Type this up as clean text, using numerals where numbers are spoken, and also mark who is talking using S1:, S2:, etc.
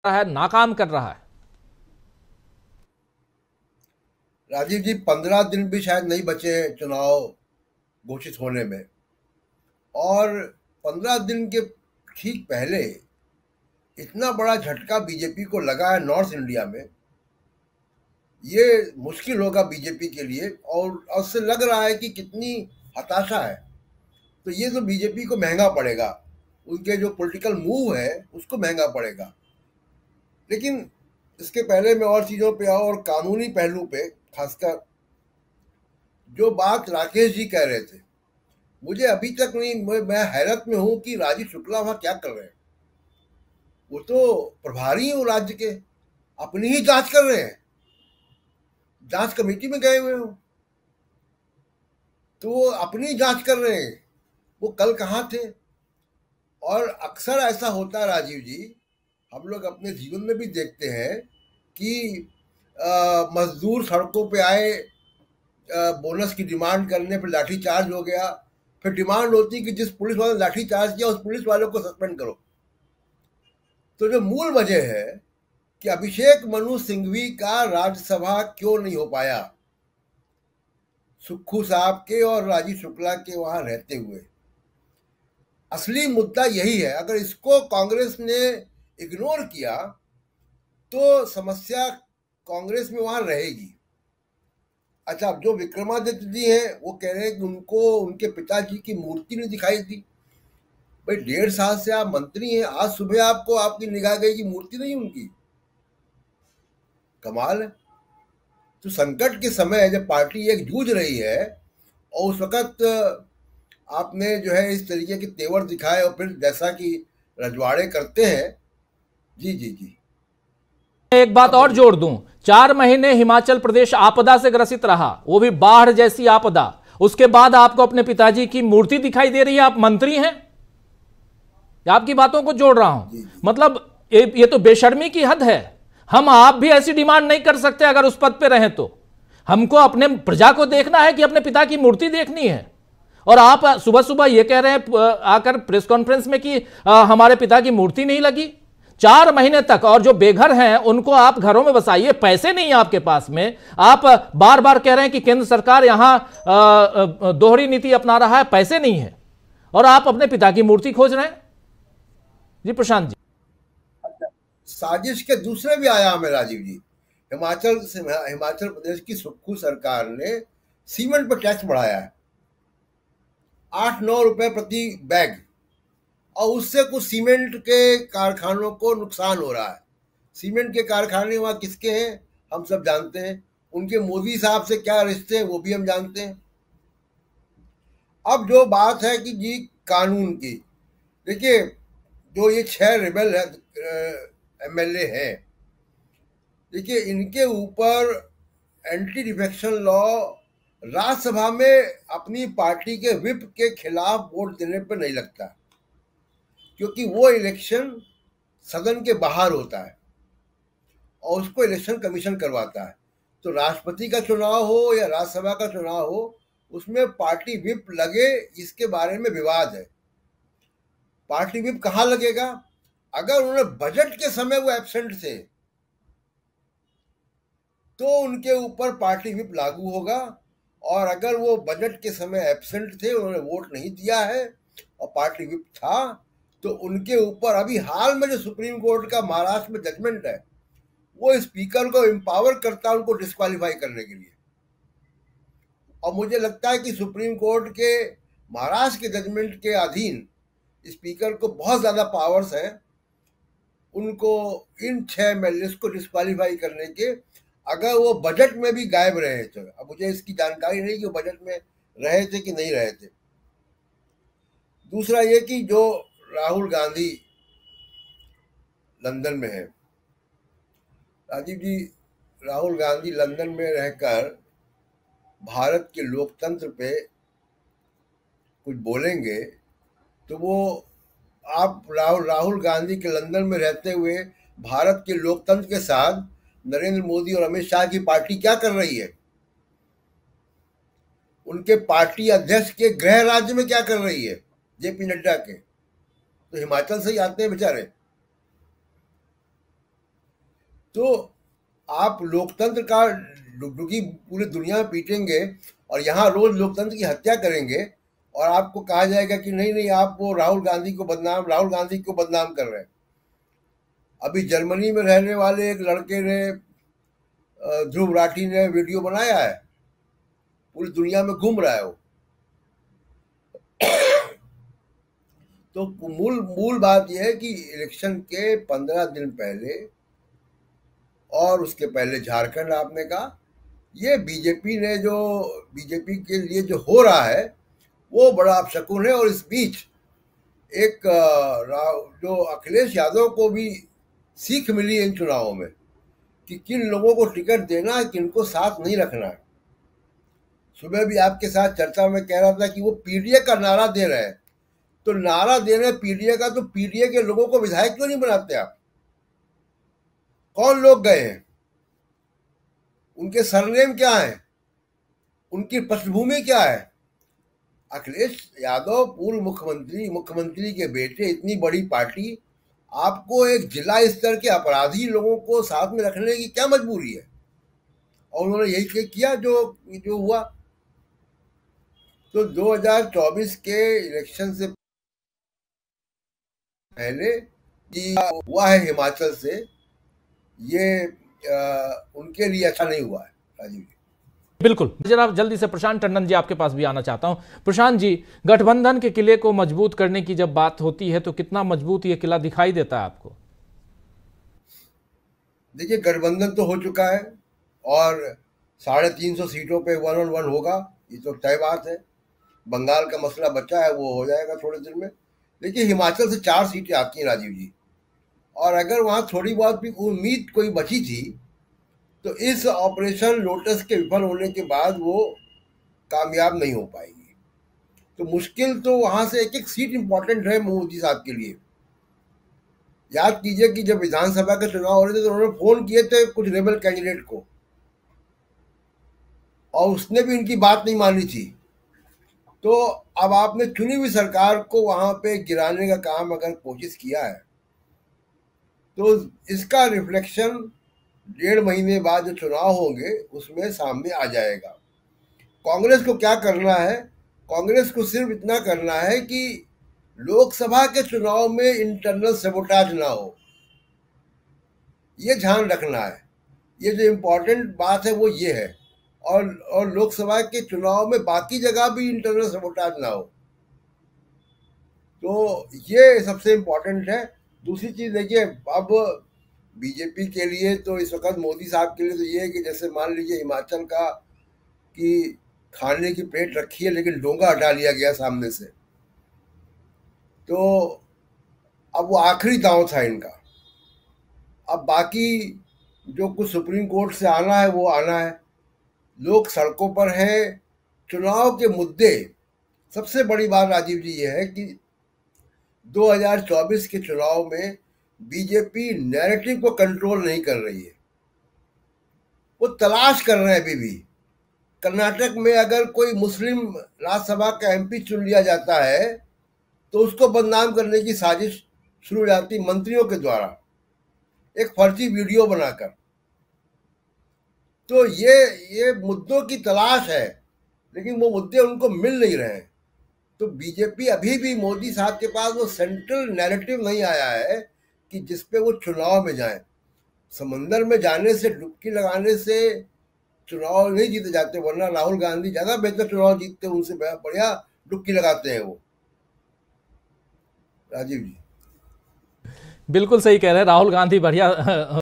S1: है, नाकाम कर रहा है।
S2: राजीव जी, 15 दिन भी शायद नहीं बचे चुनाव घोषित होने में, और 15 दिन के ठीक पहले इतना बड़ा झटका बीजेपी को लगा है नॉर्थ इंडिया में। ये मुश्किल होगा बीजेपी के लिए, और उससे लग रहा है कि कितनी हताशा है। तो ये तो बीजेपी को महंगा पड़ेगा, उनके जो पॉलिटिकल मूव है उसको महंगा पड़ेगा। लेकिन इसके पहले मैं और चीज़ों पे और कानूनी पहलू पे खासकर जो बात राकेश जी कह रहे थे, मुझे अभी तक नहीं, मैं हैरत में हूं कि राजीव शुक्ला वहां क्या कर रहे हैं। वो तो प्रभारी हैं वो राज्य के, अपनी ही जांच कर रहे हैं, जांच कमेटी में गए हुए हो तो वो अपनी जांच कर रहे हैं। वो कल कहाँ थे? और अक्सर ऐसा होता है राजीव जी, हम लोग अपने जीवन में भी देखते हैं कि मजदूर सड़कों पे आए, बोनस की डिमांड करने पर लाठी चार्ज हो गया, फिर डिमांड होती कि जिस पुलिस वाले ने लाठी चार्ज किया उस पुलिस वाले को सस्पेंड करो। तो जो मूल वजह है कि अभिषेक मनु सिंघवी का राज्यसभा क्यों नहीं हो पाया, सुक्खू साहब के और राजीव शुक्ला के वहां रहते हुए, असली मुद्दा यही है। अगर इसको कांग्रेस ने इग्नोर किया तो समस्या कांग्रेस में वहां रहेगी। अच्छा, अब जो विक्रमादित्य जी हैं वो कह रहे हैं कि उनको उनके पिताजी की मूर्ति नहीं दिखाई दी। भाई, 1.5 साल से आप मंत्री हैं, आज सुबह आपको आपकी निगाह गई कि मूर्ति नहीं उनकी? कमाल है। तो संकट के समय जब पार्टी एक जूझ रही है और उस वक्त आपने जो है इस तरीके के तेवर दिखाए और फिर जैसा कि रजवाड़े करते हैं। जी जी जी,
S1: एक बात और जोड़ दूं, 4 महीने हिमाचल प्रदेश आपदा से ग्रसित रहा, वो भी बाढ़ जैसी आपदा। उसके बाद आपको अपने पिताजी की मूर्ति दिखाई दे रही है, आप मंत्री हैं। आपकी बातों को जोड़ रहा हूं, मतलब ये तो बेशर्मी की हद है। हम आप भी ऐसी डिमांड नहीं कर सकते अगर उस पद पे रहें तो। हमको अपने प्रजा को देखना है कि अपने पिता की मूर्ति देखनी है। और आप सुबह सुबह ये कह रहे हैं आकर प्रेस कॉन्फ्रेंस में कि हमारे पिता की मूर्ति नहीं लगी। 4 महीने तक, और जो बेघर हैं उनको आप घरों में बसाइए, पैसे नहीं है आपके पास में। आप बार बार कह रहे हैं कि केंद्र सरकार यहां दोहरी नीति अपना रहा है, पैसे नहीं है, और आप अपने पिता की मूर्ति खोज रहे हैं। जी प्रशांत जी।
S2: साजिश के दूसरे भी आयाम है राजीव जी। हिमाचल प्रदेश की सुक्खू सरकार ने सीमेंट पर टैक्स बढ़ाया है, 8-9 रुपए प्रति बैग, और उससे कुछ सीमेंट के कारखानों को नुकसान हो रहा है। सीमेंट के कारखाने वहां किसके हैं हम सब जानते हैं, उनके मोदी साहब से क्या रिश्ते हैं वो भी हम जानते हैं। अब जो बात है कि जी कानून की, देखिए, जो ये 6 रिबेल एमएलए हैं, देखिए इनके ऊपर एंटी डिफेक्शन लॉ राज्यसभा में अपनी पार्टी के विप के खिलाफ वोट देने पर नहीं लगता, क्योंकि वो इलेक्शन सदन के बाहर होता है और उसको इलेक्शन कमीशन करवाता है। तो राष्ट्रपति का चुनाव हो या राज्यसभा का चुनाव हो, उसमें पार्टी विप लगे, इसके बारे में विवाद है। पार्टी विप कहाँ लगेगा? अगर उन्होंने बजट के समय वो एब्सेंट थे तो उनके ऊपर पार्टी विप लागू होगा, और अगर वो बजट के समय एब्सेंट थे, उन्होंने वोट नहीं दिया है और पार्टी विप था, तो उनके ऊपर अभी हाल में जो सुप्रीम कोर्ट का महाराष्ट्र में जजमेंट है वो स्पीकर को एम्पावर करता है उनको डिस्क्वालीफाई करने के लिए। और मुझे लगता है कि सुप्रीम कोर्ट के महाराष्ट्र के जजमेंट के अधीन स्पीकर को बहुत ज्यादा पावर्स हैं, उनको इन 6 एमएलए को डिस्क्वालीफाई करने के, अगर वो बजट में भी गायब रहे थे। अब मुझे इसकी जानकारी नहीं कि वो बजट में रहे थे कि नहीं रहे थे। दूसरा ये कि जो राहुल गांधी लंदन में है, राजीव जी, राहुल गांधी लंदन में रहकर भारत के लोकतंत्र पे कुछ बोलेंगे तो वो, आप राहुल गांधी के लंदन में रहते हुए भारत के लोकतंत्र के साथ नरेंद्र मोदी और अमित शाह की पार्टी क्या कर रही है? उनके पार्टी अध्यक्ष के गृह राज्य में क्या कर रही है? जेपी नड्डा के तो हिमाचल से ही आते हैं बेचारे। तो आप लोकतंत्र का डुगडुगी पूरी दुनिया में पीटेंगे और यहाँ रोज लोकतंत्र की हत्या करेंगे और आपको कहा जाएगा कि नहीं नहीं, आप वो राहुल गांधी को बदनाम कर रहे हैं। अभी जर्मनी में रहने वाले एक लड़के ने, ध्रुव राठी ने वीडियो बनाया है, पूरी दुनिया में घूम रहा है वो। तो मूल बात यह है कि इलेक्शन के 15 दिन पहले और उसके पहले झारखंड आपने कहा, ये बीजेपी के लिए जो हो रहा है वो बड़ा अपशकुन है। और इस बीच एक जो अखिलेश यादव को भी सीख मिली इन चुनावों में कि किन लोगों को टिकट देना है, किनको साथ नहीं रखना है। सुबह भी आपके साथ चर्चा में कह रहा था कि वो पीडीए का नारा दे रहे हैं, तो नारा दे रहे पीडीए का, तो पीडीए के लोगों को विधायक क्यों नहीं बनाते आप? कौन लोग गए हैं, उनके सरनेम क्या है, उनकी पृष्ठभूमि क्या है? अखिलेश यादव पूर्व मुख्यमंत्री के बेटे, इतनी बड़ी पार्टी, आपको एक जिला स्तर के अपराधी लोगों को साथ में रखने की क्या मजबूरी है? और उन्होंने यही किया जो हुआ। तो 2024 के इलेक्शन से पहले हुआ है हिमाचल से, ये उनके लिए अच्छा नहीं हुआ है राजीव जी।
S1: बिल्कुल। जरा जल्दी से प्रशांत टंडन जी आपके पास भी आना चाहता हूं। प्रशांत जी, गठबंधन के किले को मजबूत करने की जब बात होती है तो कितना मजबूत ये किला दिखाई देता है आपको?
S2: देखिए, गठबंधन तो हो चुका है और 350 सीटों पे 1 on 1 होगा, ये तो तय बात है। बंगाल का मसला बचा है, वो हो जाएगा थोड़े दिन में। देखिए, हिमाचल से 4 सीटें आती हैं राजीव जी, और अगर वहां थोड़ी बहुत भी उम्मीद कोई बची थी तो इस ऑपरेशन लोटस के विफल होने के बाद वो कामयाब नहीं हो पाएगी। तो मुश्किल तो वहां से एक सीट इंपॉर्टेंट है मोदी साहब के लिए। याद कीजिए कि जब विधानसभा के चुनाव हो रहे थे तो उन्होंने फोन किए थे कुछ रेबल कैंडिडेट को, और उसने भी इनकी बात नहीं मानी थी। तो अब आपने चुनी हुई सरकार को वहां पे गिराने का काम अगर कोशिश किया है तो इसका रिफ्लेक्शन 1.5 महीने बाद जो चुनाव होंगे उसमें सामने आ जाएगा। कांग्रेस को क्या करना है? कांग्रेस को सिर्फ इतना करना है कि लोकसभा के चुनाव में इंटरनल सैबोटाज ना हो, ये ध्यान रखना है। ये जो इम्पोर्टेंट बात है वो ये है, और लोकसभा के चुनाव में बाकी जगह भी इंटरनल सैबोटाज ना हो, तो ये सबसे इम्पोर्टेंट है। दूसरी चीज देखिए, अब बीजेपी के लिए तो इस वक्त मोदी साहब के लिए तो ये है कि जैसे मान लीजिए हिमाचल का कि खाने की प्लेट रखी है लेकिन डोंगा हटा लिया गया सामने से, तो अब वो आखिरी दांव था इनका। अब बाकी जो कुछ सुप्रीम कोर्ट से आना है वो आना है, लोग सड़कों पर हैं, चुनाव के मुद्दे। सबसे बड़ी बात राजीव जी ये है कि 2024 के चुनाव में बीजेपी नैरेटिव को कंट्रोल नहीं कर रही है, वो तलाश कर रहे हैं अभी भी। कर्नाटक में अगर कोई मुस्लिम राज्यसभा का एमपी चुन लिया जाता है तो उसको बदनाम करने की साजिश शुरू हो जाती मंत्रियों के द्वारा, एक फर्जी वीडियो बनाकर। तो ये मुद्दों की तलाश है, लेकिन वो मुद्दे उनको मिल नहीं रहे हैं। तो बीजेपी अभी भी मोदी साहब के पास वो सेंट्रल नैरेटिव नहीं आया है कि जिसपे वो चुनाव में जाएं। समंदर में जाने से, डुबकी लगाने से चुनाव नहीं जीते जाते, वरना राहुल गांधी ज्यादा बेहतर चुनाव जीतते, उनसे बढ़िया डुबकी लगाते हैं वो राजीव जी।
S1: बिल्कुल सही कह रहे हैं, राहुल गांधी बढ़िया